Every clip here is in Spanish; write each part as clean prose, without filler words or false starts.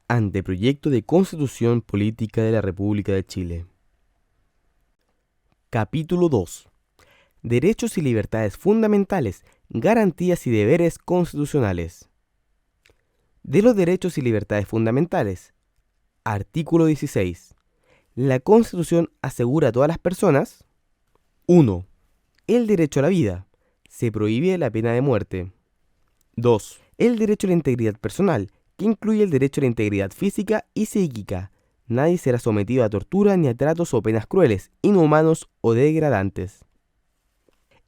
Anteproyecto de Constitución Política de la República de Chile. Capítulo 2. Derechos y libertades fundamentales, garantías y deberes constitucionales. De los derechos y libertades fundamentales. Artículo 16. La Constitución asegura a todas las personas: 1. El derecho a la vida. Se prohíbe la pena de muerte. 2. El derecho a la integridad personal, que incluye el derecho a la integridad física y psíquica. Nadie será sometido a tortura ni a tratos o penas crueles, inhumanos o degradantes.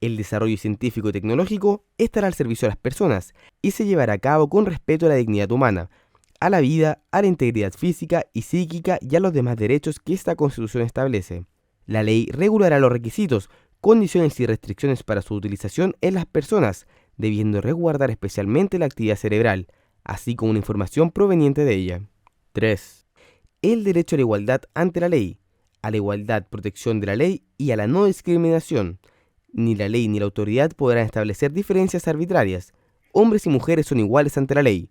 El desarrollo científico y tecnológico estará al servicio de las personas y se llevará a cabo con respeto a la dignidad humana, a la vida, a la integridad física y psíquica y a los demás derechos que esta Constitución establece. La ley regulará los requisitos, condiciones y restricciones para su utilización en las personas, debiendo resguardar especialmente la actividad cerebral, así como una información proveniente de ella. 3. El derecho a la igualdad ante la ley, a la igualdad, protección de la ley y a la no discriminación. Ni la ley ni la autoridad podrán establecer diferencias arbitrarias. Hombres y mujeres son iguales ante la ley.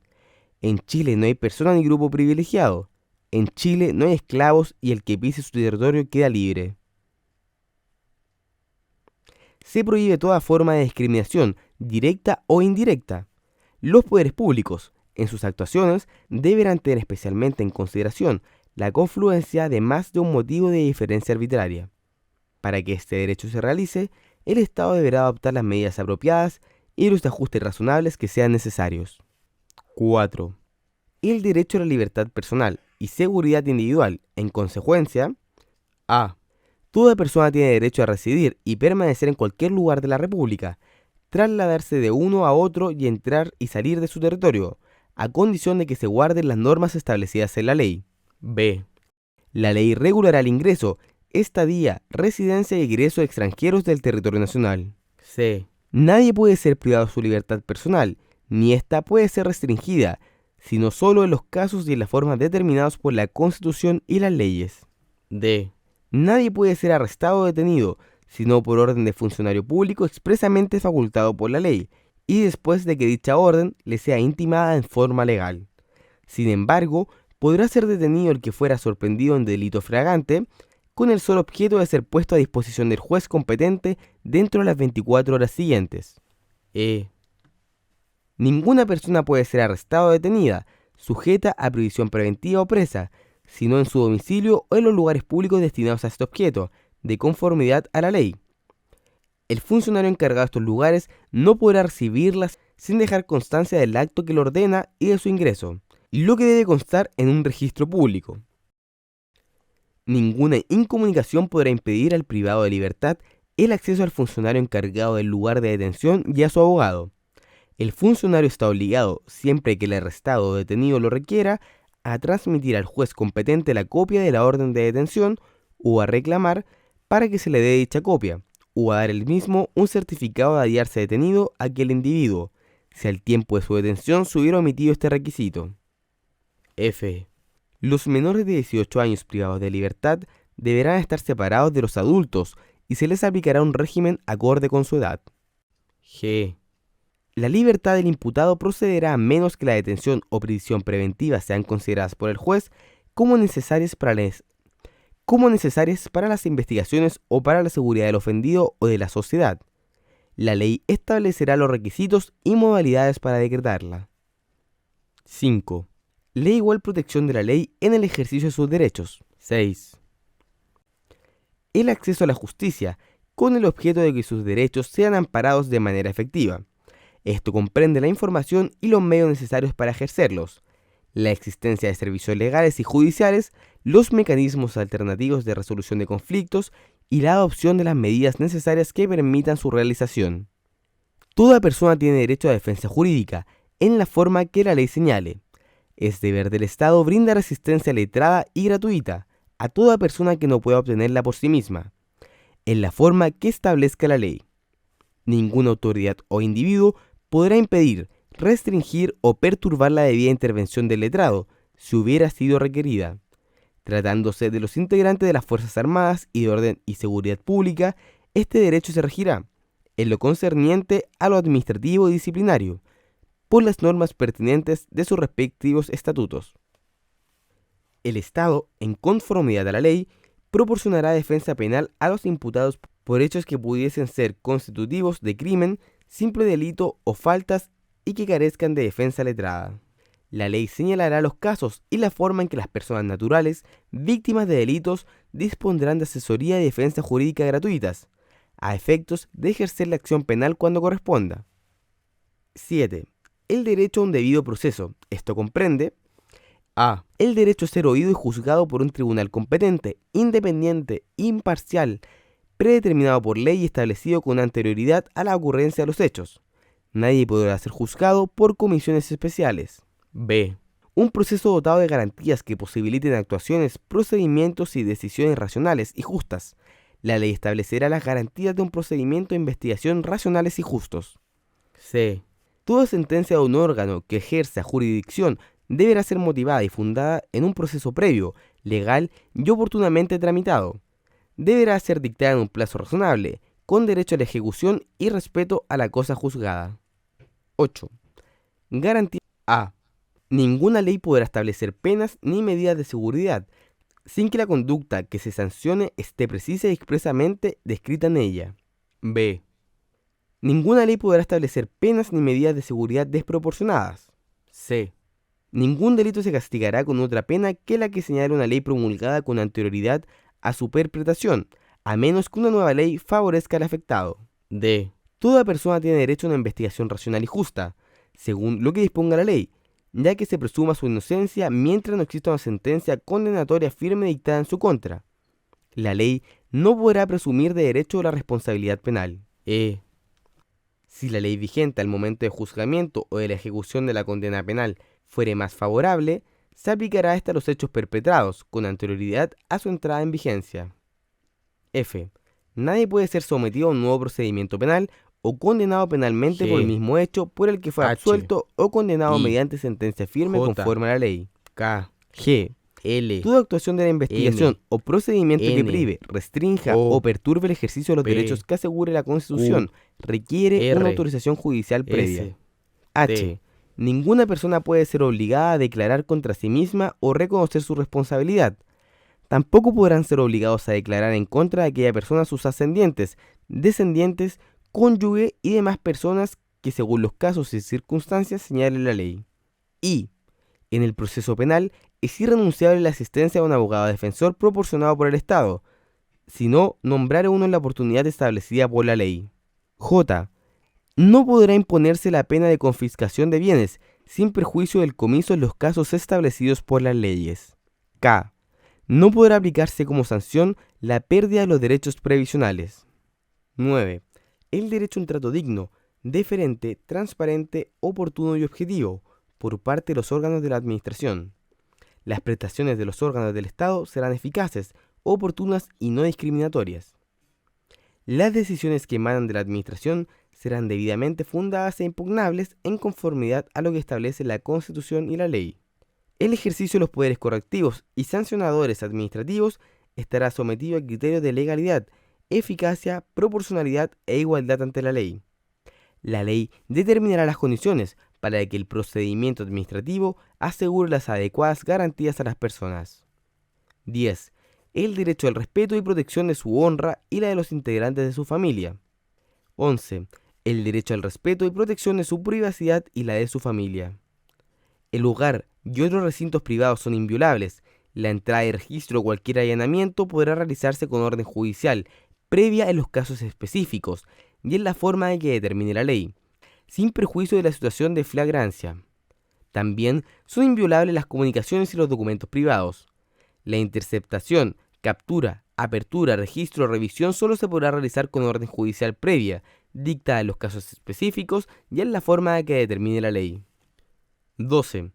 En Chile no hay persona ni grupo privilegiado. En Chile no hay esclavos y el que pise su territorio queda libre. Se prohíbe toda forma de discriminación, directa o indirecta. Los poderes públicos, en sus actuaciones, deberán tener especialmente en consideración la confluencia de más de un motivo de diferencia arbitraria. Para que este derecho se realice, el Estado deberá adoptar las medidas apropiadas y los ajustes razonables que sean necesarios. 4. El derecho a la libertad personal y seguridad individual, en consecuencia: a. Toda persona tiene derecho a residir y permanecer en cualquier lugar de la República, trasladarse de uno a otro y entrar y salir de su territorio, a condición de que se guarden las normas establecidas en la ley. B. La ley regulará el ingreso, estadía, residencia y egreso de extranjeros del territorio nacional. C. Nadie puede ser privado de su libertad personal, ni ésta puede ser restringida, sino solo en los casos y en las formas determinados por la Constitución y las leyes. D. Nadie puede ser arrestado o detenido, sino por orden de funcionario público expresamente facultado por la ley, y después de que dicha orden le sea intimada en forma legal. Sin embargo, podrá ser detenido el que fuera sorprendido en delito flagrante, con el solo objeto de ser puesto a disposición del juez competente dentro de las 24 horas siguientes. E. Ninguna persona puede ser arrestada o detenida, sujeta a prisión preventiva o presa, sino en su domicilio o en los lugares públicos destinados a este objeto, de conformidad a la ley. El funcionario encargado de estos lugares no podrá recibirlas sin dejar constancia del acto que lo ordena y de su ingreso, lo que debe constar en un registro público. Ninguna incomunicación podrá impedir al privado de libertad el acceso al funcionario encargado del lugar de detención y a su abogado. El funcionario está obligado, siempre que el arrestado o detenido lo requiera, a transmitir al juez competente la copia de la orden de detención o a reclamar para que se le dé dicha copia, o a dar el mismo un certificado de hallarse detenido a aquel individuo, si al tiempo de su detención se hubiera omitido este requisito. F. Los menores de 18 años privados de libertad deberán estar separados de los adultos y se les aplicará un régimen acorde con su edad. G. La libertad del imputado procederá a menos que la detención o prisión preventiva sean consideradas por el juez como necesarias para las investigaciones o para la seguridad del ofendido o de la sociedad. La ley establecerá los requisitos y modalidades para decretarla. 5. La igual protección de la ley en el ejercicio de sus derechos. 6. El acceso a la justicia, con el objeto de que sus derechos sean amparados de manera efectiva. Esto comprende la información y los medios necesarios para ejercerlos, la existencia de servicios legales y judiciales, los mecanismos alternativos de resolución de conflictos y la adopción de las medidas necesarias que permitan su realización. Toda persona tiene derecho a defensa jurídica, en la forma que la ley señale. Es deber del Estado brindar asistencia letrada y gratuita a toda persona que no pueda obtenerla por sí misma, en la forma que establezca la ley. Ninguna autoridad o individuo podrá impedir, restringir o perturbar la debida intervención del letrado, si hubiera sido requerida. Tratándose de los integrantes de las Fuerzas Armadas y de Orden y Seguridad Pública, este derecho se regirá, en lo concerniente a lo administrativo y disciplinario, por las normas pertinentes de sus respectivos estatutos. El Estado, en conformidad a la ley, proporcionará defensa penal a los imputados por hechos que pudiesen ser constitutivos de crimen, simple delito o faltas y que carezcan de defensa letrada. La ley señalará los casos y la forma en que las personas naturales, víctimas de delitos, dispondrán de asesoría y defensa jurídica gratuitas, a efectos de ejercer la acción penal cuando corresponda. 7. El derecho a un debido proceso. Esto comprende: A. El derecho a ser oído y juzgado por un tribunal competente, independiente, imparcial, predeterminado por ley y establecido con anterioridad a la ocurrencia de los hechos. Nadie podrá ser juzgado por comisiones especiales. B. Un proceso dotado de garantías que posibiliten actuaciones, procedimientos y decisiones racionales y justas. La ley establecerá las garantías de un procedimiento de investigación racionales y justos. C. Toda sentencia de un órgano que ejerza jurisdicción deberá ser motivada y fundada en un proceso previo, legal y oportunamente tramitado. Deberá ser dictada en un plazo razonable, con derecho a la ejecución y respeto a la cosa juzgada. 8. Garantía. A. Ninguna ley podrá establecer penas ni medidas de seguridad sin que la conducta que se sancione esté precisa y expresamente descrita en ella. B. Ninguna ley podrá establecer penas ni medidas de seguridad desproporcionadas. C. Ningún delito se castigará con otra pena que la que señale una ley promulgada con anterioridad a su perpetración, a menos que una nueva ley favorezca al afectado. D. Toda persona tiene derecho a una investigación racional y justa, según lo que disponga la ley, ya que se presuma su inocencia mientras no exista una sentencia condenatoria firme dictada en su contra. La ley no podrá presumir de derecho a la responsabilidad penal. E. Si la ley vigente al momento de juzgamiento o de la ejecución de la condena penal fuere más favorable, se aplicará esta a los hechos perpetrados con anterioridad a su entrada en vigencia. F. Nadie puede ser sometido a un nuevo procedimiento penal o condenado penalmente por el mismo hecho por el que fue absuelto o condenado mediante sentencia firme conforme a la ley. K. G. L. Toda actuación de la investigación o procedimiento que prive, restrinja o perturbe el ejercicio de los derechos que asegure la Constitución requiere una autorización judicial previa. H. Ninguna persona puede ser obligada a declarar contra sí misma o reconocer su responsabilidad. Tampoco podrán ser obligados a declarar en contra de aquella persona sus ascendientes, descendientes, cónyuge y demás personas que según los casos y circunstancias señale la ley. Y, en el proceso penal, es irrenunciable la asistencia de un abogado defensor proporcionado por el Estado, si no nombrar uno en la oportunidad establecida por la ley. J. No podrá imponerse la pena de confiscación de bienes, sin perjuicio del comiso en los casos establecidos por las leyes. K. No podrá aplicarse como sanción la pérdida de los derechos previsionales. 9. El derecho a un trato digno, deferente, transparente, oportuno y objetivo, por parte de los órganos de la administración. Las prestaciones de los órganos del Estado serán eficaces, oportunas y no discriminatorias. Las decisiones que emanan de la administración serán debidamente fundadas e impugnables en conformidad a lo que establece la Constitución y la ley. El ejercicio de los poderes correctivos y sancionadores administrativos estará sometido a criterios de legalidad, eficacia, proporcionalidad e igualdad ante la ley. La ley determinará las condiciones para que el procedimiento administrativo asegure las adecuadas garantías a las personas. 10. El derecho al respeto y protección de su honra y la de los integrantes de su familia. 11. El derecho al respeto y protección de su privacidad y la de su familia. El hogar y otros recintos privados son inviolables. La entrada y registro o cualquier allanamiento podrá realizarse con orden judicial, previa en los casos específicos y en la forma en que determine la ley, sin perjuicio de la situación de flagrancia. También son inviolables las comunicaciones y los documentos privados. La interceptación, captura, apertura, registro o revisión solo se podrá realizar con orden judicial previa, dictada en los casos específicos y en la forma en que determine la ley. 12.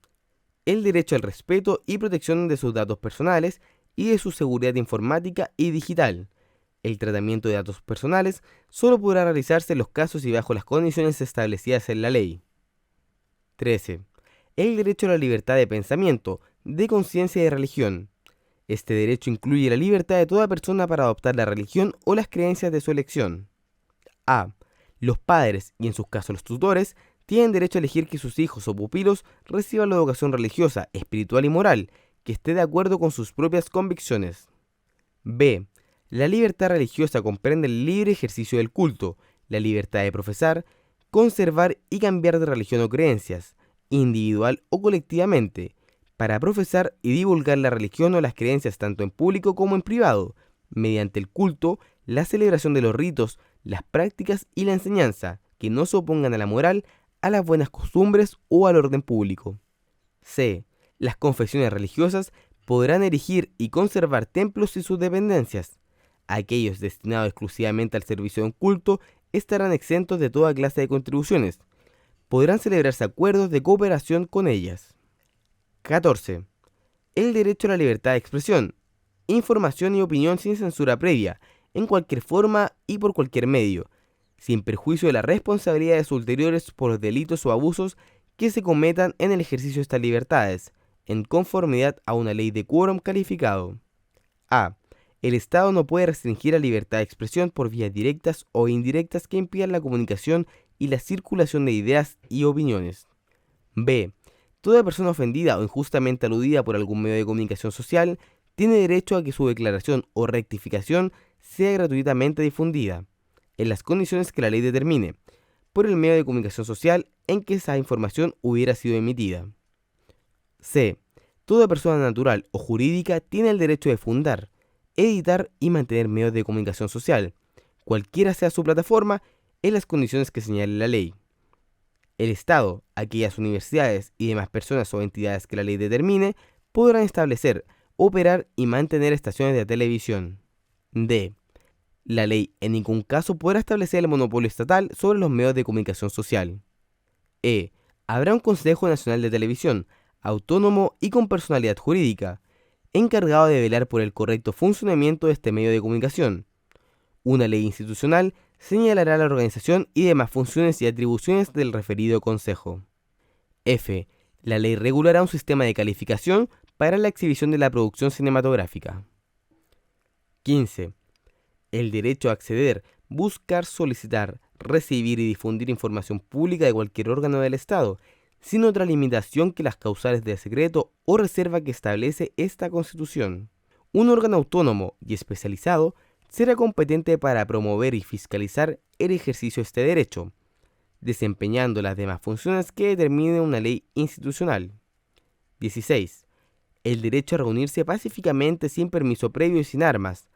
El derecho al respeto y protección de sus datos personales y de su seguridad informática y digital. El tratamiento de datos personales solo podrá realizarse en los casos y bajo las condiciones establecidas en la ley. 13. El derecho a la libertad de pensamiento, de conciencia y de religión. Este derecho incluye la libertad de toda persona para adoptar la religión o las creencias de su elección. A. Los padres, y en sus casos los tutores, tienen derecho a elegir que sus hijos o pupilos reciban la educación religiosa, espiritual y moral que esté de acuerdo con sus propias convicciones. B. La libertad religiosa comprende el libre ejercicio del culto, la libertad de profesar, conservar y cambiar de religión o creencias, individual o colectivamente, para profesar y divulgar la religión o las creencias tanto en público como en privado, mediante el culto, la celebración de los ritos, las prácticas y la enseñanza, que no se opongan a la moral, a las buenas costumbres o al orden público. C. Las confesiones religiosas podrán erigir y conservar templos y sus dependencias. Aquellos destinados exclusivamente al servicio de un culto estarán exentos de toda clase de contribuciones. Podrán celebrarse acuerdos de cooperación con ellas. 14. El derecho a la libertad de expresión, información y opinión sin censura previa, en cualquier forma y por cualquier medio, sin perjuicio de las responsabilidades ulteriores por los delitos o abusos que se cometan en el ejercicio de estas libertades, en conformidad a una ley de quórum calificado. A. El Estado no puede restringir la libertad de expresión por vías directas o indirectas que impidan la comunicación y la circulación de ideas y opiniones. B. Toda persona ofendida o injustamente aludida por algún medio de comunicación social tiene derecho a que su declaración o rectificación sea gratuitamente difundida, en las condiciones que la ley determine, por el medio de comunicación social en que esa información hubiera sido emitida. C. Toda persona natural o jurídica tiene el derecho de fundar, editar y mantener medios de comunicación social, cualquiera sea su plataforma, en las condiciones que señale la ley. El Estado, aquellas universidades y demás personas o entidades que la ley determine, podrán establecer, operar y mantener estaciones de televisión. D. La ley en ningún caso podrá establecer el monopolio estatal sobre los medios de comunicación social. E. Habrá un Consejo Nacional de Televisión, autónomo y con personalidad jurídica, encargado de velar por el correcto funcionamiento de este medio de comunicación. Una ley institucional señalará la organización y demás funciones y atribuciones del referido consejo. F. La ley regulará un sistema de calificación para la exhibición de la producción cinematográfica. 15. El derecho a acceder, buscar, solicitar, recibir y difundir información pública de cualquier órgano del Estado, sin otra limitación que las causales de secreto o reserva que establece esta Constitución. Un órgano autónomo y especializado será competente para promover y fiscalizar el ejercicio de este derecho, desempeñando las demás funciones que determine una ley institucional. 16. El derecho a reunirse pacíficamente sin permiso previo y sin armas.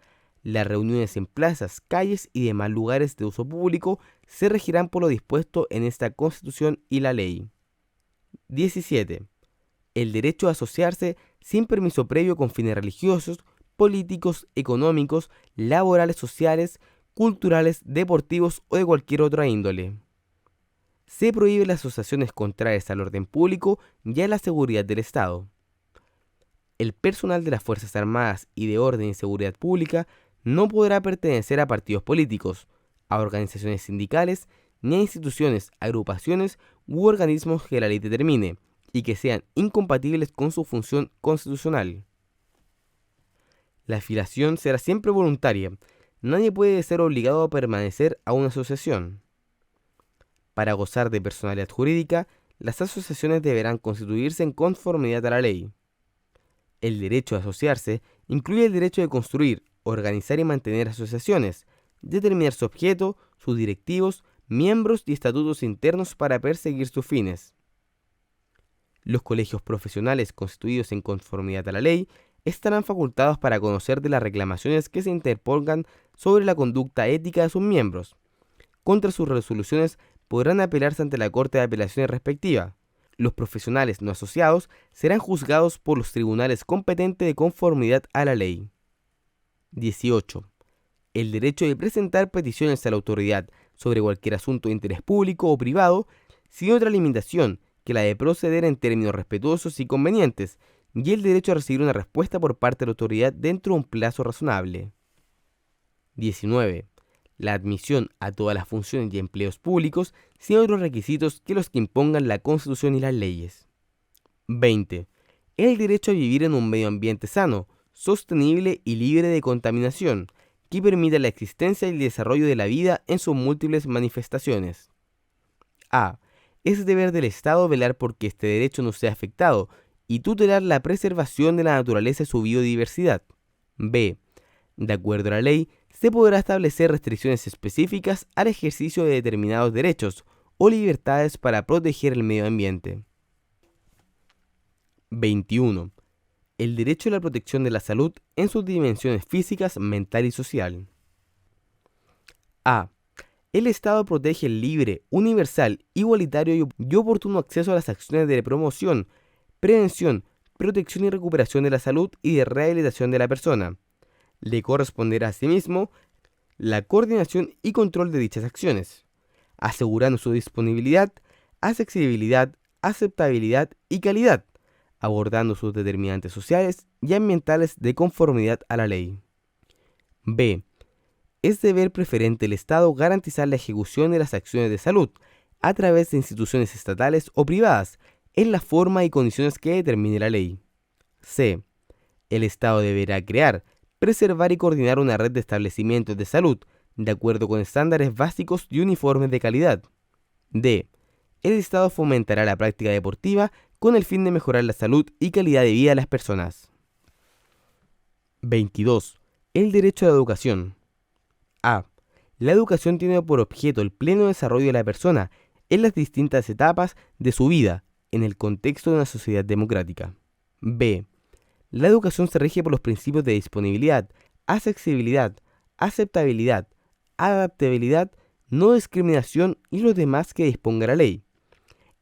Las reuniones en plazas, calles y demás lugares de uso público se regirán por lo dispuesto en esta Constitución y la ley. 17. El derecho a asociarse sin permiso previo con fines religiosos, políticos, económicos, laborales, sociales, culturales, deportivos o de cualquier otra índole. Se prohíben las asociaciones contrarias al orden público y a la seguridad del Estado. El personal de las Fuerzas Armadas y de Orden y Seguridad Pública no podrá pertenecer a partidos políticos, a organizaciones sindicales, ni a instituciones, agrupaciones u organismos que la ley determine y que sean incompatibles con su función constitucional. La afiliación será siempre voluntaria. Nadie puede ser obligado a permanecer a una asociación. Para gozar de personalidad jurídica, las asociaciones deberán constituirse en conformidad a la ley. El derecho a asociarse incluye el derecho de construir, organizar y mantener asociaciones, determinar su objeto, sus directivos, miembros y estatutos internos para perseguir sus fines. Los colegios profesionales constituidos en conformidad a la ley estarán facultados para conocer de las reclamaciones que se interpongan sobre la conducta ética de sus miembros. Contra sus resoluciones podrán apelarse ante la Corte de Apelaciones respectiva. Los profesionales no asociados serán juzgados por los tribunales competentes de conformidad a la ley. 18. El derecho de presentar peticiones a la autoridad sobre cualquier asunto de interés público o privado, sin otra limitación que la de proceder en términos respetuosos y convenientes, y el derecho a recibir una respuesta por parte de la autoridad dentro de un plazo razonable. 19. La admisión a todas las funciones y empleos públicos sin otros requisitos que los que impongan la Constitución y las leyes. 20. El derecho a vivir en un medio ambiente sano, sostenible y libre de contaminación, que permita la existencia y el desarrollo de la vida en sus múltiples manifestaciones. A. Es deber del Estado velar por que este derecho no sea afectado y tutelar la preservación de la naturaleza y su biodiversidad. B. De acuerdo a la ley, se podrá establecer restricciones específicas al ejercicio de determinados derechos o libertades para proteger el medio ambiente. 21. El derecho a la protección de la salud en sus dimensiones físicas, mental y social. A. El Estado protege el libre, universal, igualitario y oportuno acceso a las acciones de promoción, prevención, protección y recuperación de la salud y de rehabilitación de la persona. Le corresponderá asimismo la coordinación y control de dichas acciones, asegurando su disponibilidad, accesibilidad, aceptabilidad y calidad, abordando sus determinantes sociales y ambientales de conformidad a la ley. B. Es deber preferente del Estado garantizar la ejecución de las acciones de salud a través de instituciones estatales o privadas en la forma y condiciones que determine la ley. C. El Estado deberá crear, preservar y coordinar una red de establecimientos de salud de acuerdo con estándares básicos y uniformes de calidad. D. El Estado fomentará la práctica deportiva con el fin de mejorar la salud y calidad de vida de las personas. 22. El derecho a la educación. A. La educación tiene por objeto el pleno desarrollo de la persona en las distintas etapas de su vida, en el contexto de una sociedad democrática. B. La educación se rige por los principios de disponibilidad, accesibilidad, aceptabilidad, adaptabilidad, no discriminación y los demás que disponga la ley.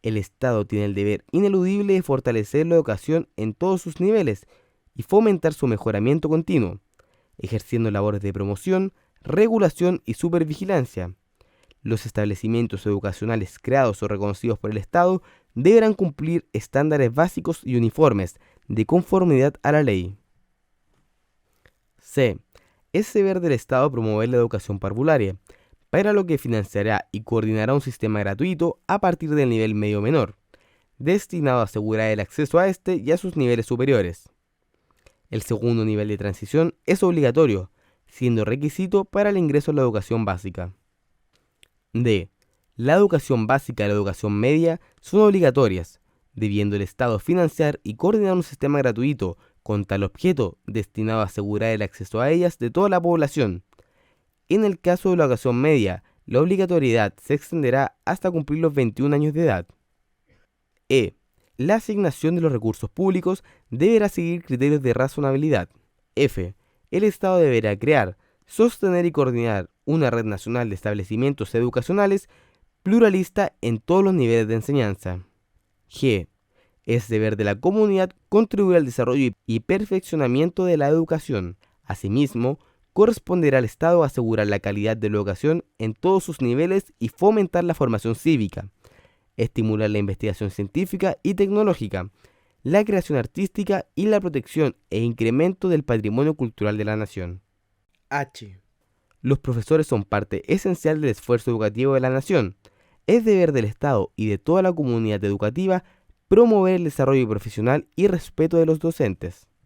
El Estado tiene el deber ineludible de fortalecer la educación en todos sus niveles y fomentar su mejoramiento continuo, ejerciendo labores de promoción, regulación y supervigilancia. Los establecimientos educacionales creados o reconocidos por el Estado deberán cumplir estándares básicos y uniformes de conformidad a la ley. C. Es deber del Estado promover la educación parvularia, para lo que financiará y coordinará un sistema gratuito a partir del nivel medio menor, destinado a asegurar el acceso a este y a sus niveles superiores. El segundo nivel de transición es obligatorio, siendo requisito para el ingreso a la educación básica. D. La educación básica y la educación media son obligatorias, debiendo el Estado financiar y coordinar un sistema gratuito con tal objeto destinado a asegurar el acceso a ellas de toda la población. En el caso de la educación media, la obligatoriedad se extenderá hasta cumplir los 21 años de edad. E. La asignación de los recursos públicos deberá seguir criterios de razonabilidad. F. El Estado deberá crear, sostener y coordinar una red nacional de establecimientos educacionales pluralista en todos los niveles de enseñanza. G. Es deber de la comunidad contribuir al desarrollo y perfeccionamiento de la educación. Asimismo, corresponderá al Estado asegurar la calidad de la educación en todos sus niveles y fomentar la formación cívica, estimular la investigación científica y tecnológica, la creación artística y la protección e incremento del patrimonio cultural de la nación. H. Los profesores son parte esencial del esfuerzo educativo de la nación. Es deber del Estado y de toda la comunidad educativa promover el desarrollo profesional y respeto de los docentes.